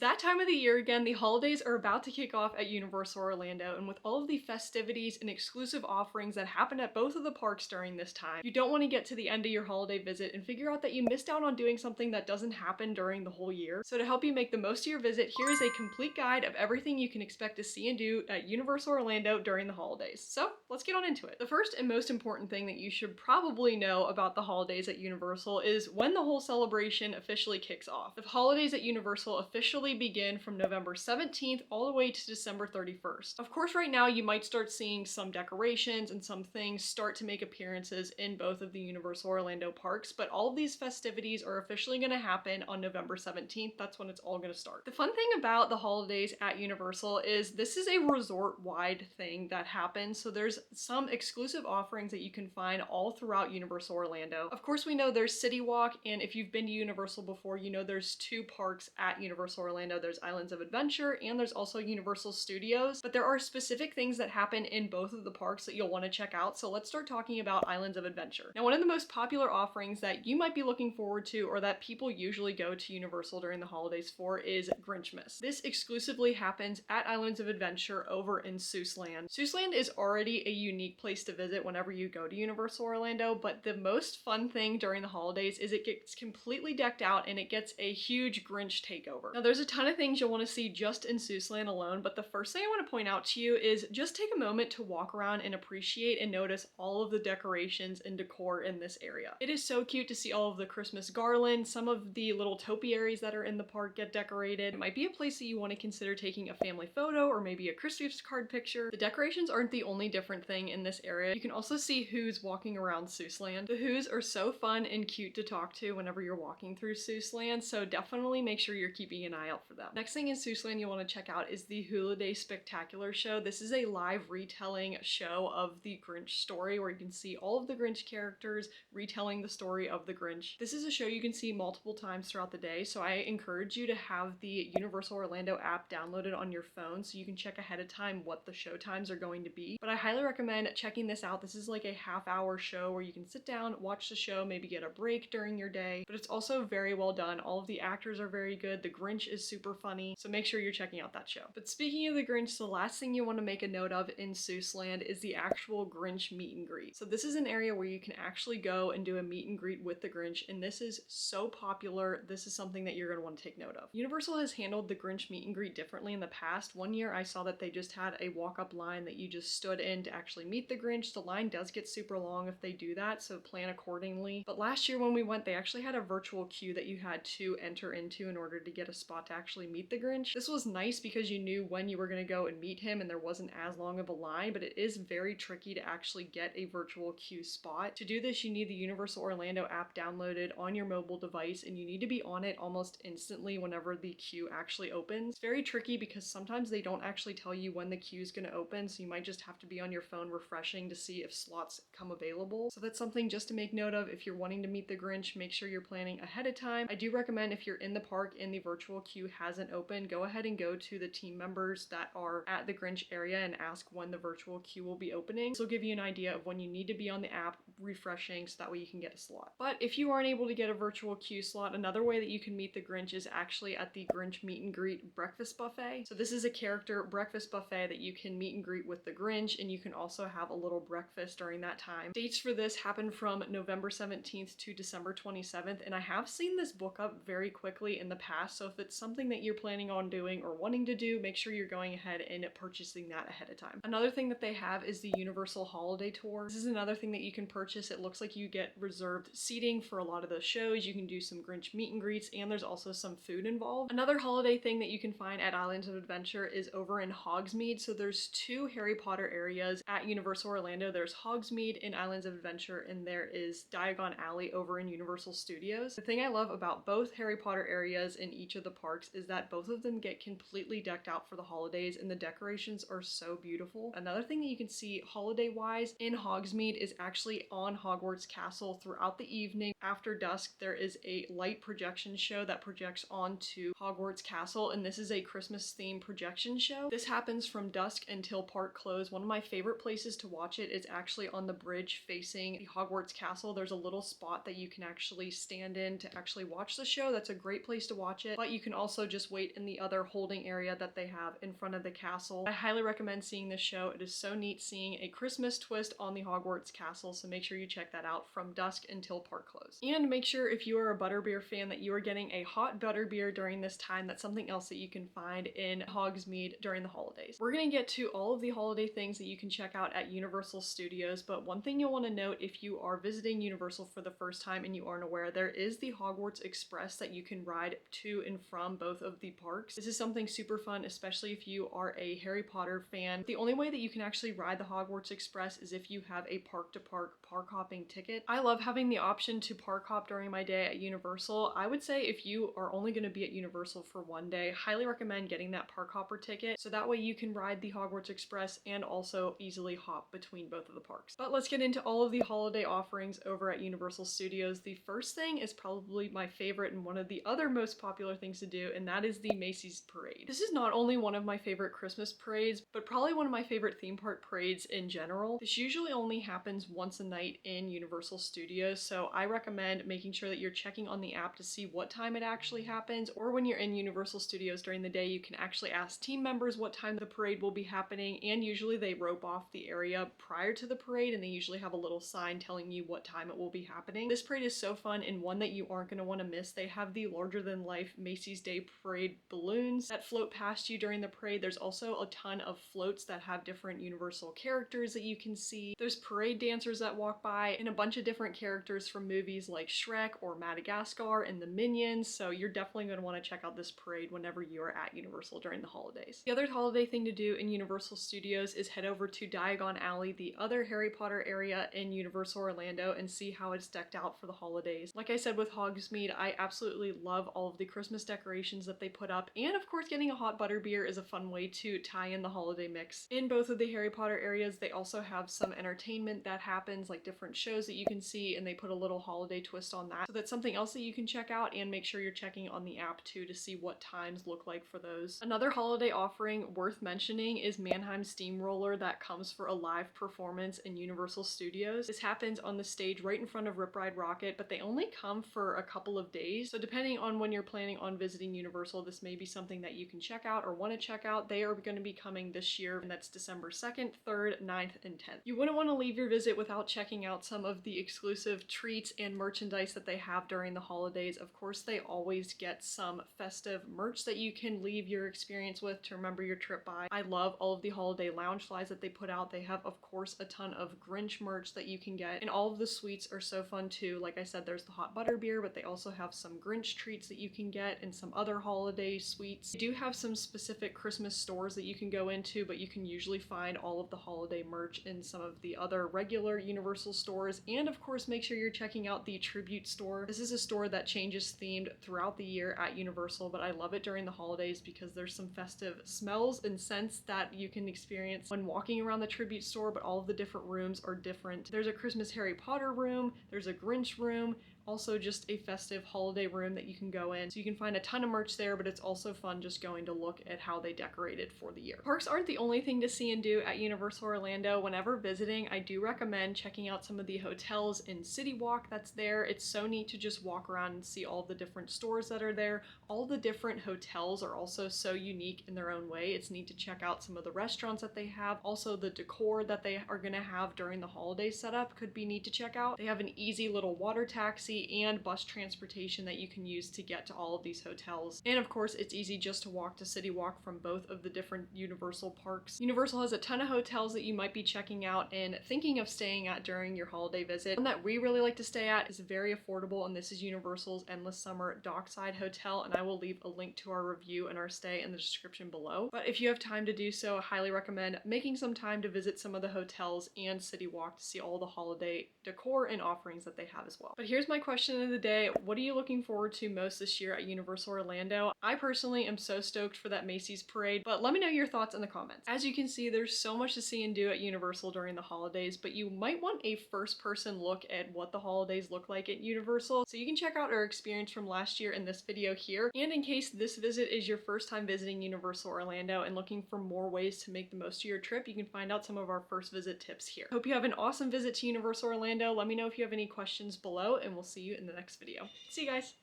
that time of the year again. The holidays are about to kick off at Universal Orlando, and with all of the festivities and exclusive offerings that happen at both of the parks during this time, you don't want to get to the end of your holiday visit and figure out that you missed out on doing something that doesn't happen during the whole year. So to help you make the most of your visit, here is a complete guide of everything you can expect to see and do at Universal Orlando during the holidays. So let's get on into it. The first and most important thing that you should probably know about the holidays at Universal is when the whole celebration officially kicks off. The holidays at Universal officially begin from November 17th all the way to December 31st. Of course, right now you might start seeing some decorations and some things start to make appearances in both of the Universal Orlando parks, but all of these festivities are officially going to happen on November 17th. That's when it's all going to start. The fun thing about the holidays at Universal is this is a resort-wide thing that happens, so there's some exclusive offerings that you can find all throughout Universal Orlando. Of course, we know there's CityWalk, and if you've been to Universal before, you know there's two parks at Universal Orlando. There's Islands of Adventure and there's also Universal Studios, but there are specific things that happen in both of the parks that you'll want to check out. So let's start talking about Islands of Adventure. Now, one of the most popular offerings that you might be looking forward to, or that people usually go to Universal during the holidays for, is Grinchmas. This exclusively happens at Islands of Adventure over in Suess Land. Suess Land is already a unique place to visit whenever you go to Universal Orlando, but the most fun thing during the holidays is it gets completely decked out and it gets a huge Grinch takeover. Now, there's a ton of things you'll want to see just in Suess Land alone, but the first thing I want to point out to you is just take a moment to walk around and appreciate and notice all of the decorations and decor in this area. It is so cute to see all of the Christmas garlands. Some of the little topiaries that are in the park get decorated. It might be a place that you want to consider taking a family photo or maybe a Christmas card picture. The decorations aren't the only different thing in this area. You can also see Who's walking around Suess Land. The Who's are so fun and cute to talk to whenever you're walking through Suess Land, so definitely make sure you're keeping an eye out for them. Next thing in Suess Land you want to check out is the Holiday Spectacular Show. This is a live retelling show of the Grinch story where you can see all of the Grinch characters retelling the story of the Grinch. This is a show you can see multiple times throughout the day, so I encourage you to have the Universal Orlando app downloaded on your phone so you can check ahead of time what the show times are going to be. But I highly recommend checking this out. This is like a half-hour show where you can sit down, watch the show, maybe get a break during your day, but it's also very well done. All of the actors are very good. The Grinch is super funny, so make sure you're checking out that show. But speaking of the Grinch, the last thing you want to make a note of in Suess Land is the actual Grinch meet and greet. So this is an area where you can actually go and do a meet and greet with the Grinch, and this is so popular. This is something that you're going to want to take note of. Universal has handled the Grinch meet and greet differently in the past. One year I saw that they just had a walk-up line that you just stood in to actually meet the Grinch. The line does get super long if they do that, so plan accordingly. But last year when we went, they actually had a virtual queue that you had to enter into in order to get a spot to actually meet the Grinch. This was nice because you knew when you were going to go and meet him and there wasn't as long of a line, but it is very tricky to actually get a virtual queue spot. To do this, you need the Universal Orlando app downloaded on your mobile device, and you need to be on it almost instantly whenever the queue actually opens. It's very tricky because sometimes they don't actually tell you when the queue is going to open, so you might just have to be on your phone refreshing to see if slots come available. So that's something just to make note of. If you're wanting to meet the Grinch, make sure you're planning ahead of time. I do recommend if you're in the park and the virtual queue hasn't opened, go ahead and go to the team members that are at the Grinch area and ask when the virtual queue will be opening. This will give you an idea of when you need to be on the app refreshing so that way you can get a slot. But if you aren't able to get a virtual queue slot, another way that you can meet the Grinch is actually at the Grinch meet and greet breakfast buffet. So this is a character breakfast buffet that you can meet and greet with the Grinch, and you can also have a little breakfast during that time. Dates for this happen from November 17th to December 27th, and I have seen this book up very quickly in the past, so if it's something that you're planning on doing or wanting to do, make sure you're going ahead and purchasing that ahead of time. Another thing that they have is the Universal Holiday Tour. This is another thing that you can purchase. It looks like you get reserved seating for a lot of those shows. You can do some Grinch meet and greets, and there's also some food involved. Another holiday thing that you can find at Islands of Adventure is over in Hogsmeade. So there's two Harry Potter areas at Universal Orlando. There's Hogsmeade in Islands of Adventure, and there is Diagon Alley over in Universal Studios. The thing I love about both Harry Potter areas in each of the parks is that both of them get completely decked out for the holidays, and the decorations are so beautiful. Another thing that you can see holiday-wise in Hogsmeade is actually on Hogwarts Castle throughout the evening. After dusk, there is a light projection show that projects onto Hogwarts Castle, and this is a Christmas themed projection show. This happens from dusk until park close. One of my favorite places to watch it is actually on the bridge facing the Hogwarts Castle. There's a little spot that you can actually stand in to actually watch the show. That's a great place to watch it, but you can also just wait in the other holding area that they have in front of the castle. I highly recommend seeing this show. It is so neat seeing a Christmas twist on the Hogwarts Castle, so make sure you check that out from dusk until park close. And make sure if you are a butterbeer fan that you are getting a hot butterbeer during this time. That's something else that you can find in Hogsmeade during the holidays. We're gonna get to all of the holiday things that you can check out at Universal Studios, but one thing you'll want to note if you are visiting Universal for the first time and you aren't aware, there is the Hogwarts Express that you can ride to and from both of the parks. This is something super fun, especially if you are a Harry Potter fan. The only way that you can actually ride the Hogwarts Express is if you have a park-to-park park hopping ticket. I love having the option to park hop during my day at Universal. I would say if you are only going to be at Universal for one day, highly recommend getting that park hopper ticket so that way you can ride the Hogwarts Express and also easily hop between both of the parks. But let's get into all of the holiday offerings over at Universal Studios. The first thing is probably my favorite and one of the other most popular things to do, and that is the Macy's parade. This is not only one of my favorite Christmas parades, but probably one of my favorite theme park parades in general. This usually only happens once a night in Universal Studios, so I recommend making sure that you're checking on the app to see what time it actually happens, or when you're in Universal Studios during the day, you can actually ask team members what time the parade will be happening, and usually they rope off the area prior to the parade, and they usually have a little sign telling you what time it will be happening. This parade is so fun and one that you aren't going to want to miss. They have the larger-than-life Macy's Day Parade balloons that float past you during the parade. There's also a ton of floats that have different Universal characters that you can see. There's parade dancers that walk by and a bunch of different characters from movies like Shrek or Madagascar and the Minions, so you're definitely going to want to check out this parade whenever you are at Universal during the holidays. The other holiday thing to do in Universal Studios is head over to Diagon Alley, the other Harry Potter area in Universal Orlando, and see how it's decked out for the holidays. Like I said with Hogsmeade, I absolutely love all of the Christmas decorations that they put up, and of course getting a hot butterbeer is a fun way to tie in the holiday mix. In both of the Harry Potter areas, they also have some entertainment that happens, like different shows that you can see, and they put a little holiday twist on that. So that's something else that you can check out, and make sure you're checking on the app too to see what times look like for those. Another holiday offering worth mentioning is Mannheim Steamroller that comes for a live performance in Universal Studios. This happens on the stage right in front of Rip Ride Rocket, but they only come for a couple of days. So depending on when you're planning on visiting Universal, this may be something that you can check out or want to check out. They are going to be coming this year, and that's December 2nd, 3rd, 9th, and 10th. You wouldn't want to leave your visit without checking out some of the exclusive treats and merchandise that they have during the holidays. Of course, they always get some festive merch that you can leave your experience with to remember your trip by. I love all of the holiday lounge flies that they put out. They have, of course, a ton of Grinch merch that you can get, and all of the sweets are so fun too. Like I said, there's the hot butter beer, but they also have some Grinch treats that you can get and some other holiday sweets. They do have some specific Christmas stores that you can go into, but you can usually find all of the holiday merch in some of the other regular Universal stores. And of course, make sure you're checking out the Tribute store. This is a store that changes themed throughout the year at Universal, but I love it during the holidays because there's some festive smells and scents that you can experience when walking around the Tribute store, but all of the different rooms are different. There's a Christmas Harry Potter room, there's a Grinch room, also just a festive holiday room that you can go in. So you can find a ton of merch there, but it's also fun just going to look at how they decorated for the year. Parks aren't the only thing to see and do at Universal Orlando. Whenever visiting, I do recommend checking out some of the hotels in CityWalk that's there. It's so neat to just walk around and see all the different stores that are there. All the different hotels are also so unique in their own way. It's neat to check out some of the restaurants that they have. Also, the decor that they are going to have during the holiday setup could be neat to check out. They have an easy little water taxi and bus transportation that you can use to get to all of these hotels. And of course, it's easy just to walk to CityWalk from both of the different Universal parks. Universal has a ton of hotels that you might be checking out and thinking of staying at during your holiday visit. One that we really like to stay at is very affordable, and this is Universal's Endless Summer Dockside Hotel, and I will leave a link to our review and our stay in the description below. But if you have time to do so, I highly recommend making some time to visit some of the hotels and CityWalk to see all the holiday decor and offerings that they have as well. But here's my question of the day, what are you looking forward to most this year at Universal Orlando? I personally am so stoked for that Macy's parade, but let me know your thoughts in the comments. As you can see, there's so much to see and do at Universal during the holidays, but you might want a first-person look at what the holidays look like at Universal, so you can check out our experience from last year in this video here. And in case this visit is your first time visiting Universal Orlando and looking for more ways to make the most of your trip, you can find out some of our first visit tips here. Hope you have an awesome visit to Universal Orlando. Let me know if you have any questions below, and we'll see you in the next video. See you guys!